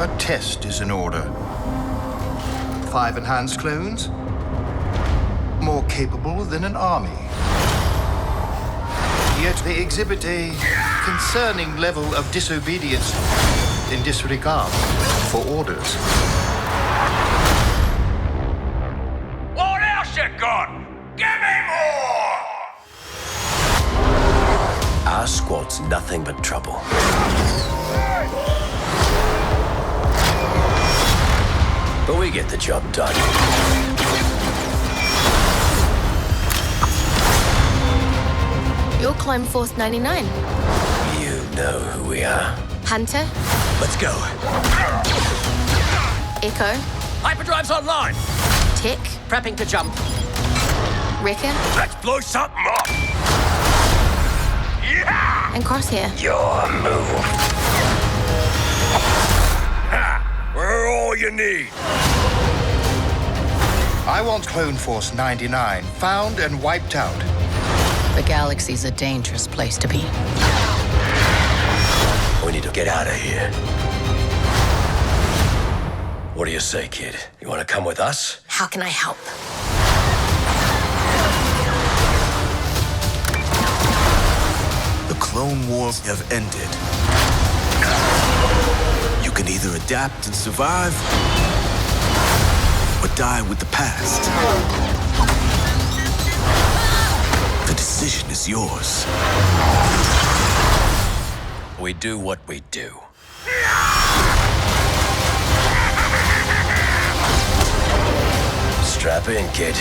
A test is in order. 5 enhanced clones, more capable than an army. Yet they exhibit a concerning level of disobedience and disregard for orders. What else you got? Give me more! Our squad's nothing but trouble. But we get the job done. You're Clone Force 99. You know who we are. Hunter, Let's go. Echo, Hyperdrive's online. Tick, Prepping to jump. Wrecker, Let's blow something up! Yeah! and Crosshair. Your move. Ha! We're all you need. I want Clone Force 99 found and wiped out. The galaxy's a dangerous place to be. We need to get out of here. What do you say, kid? You want to come with us? How can I help? The Clone Wars have ended. You can either adapt and survive, or die with the past. The decision is yours. We do what we do. Strap in, kid.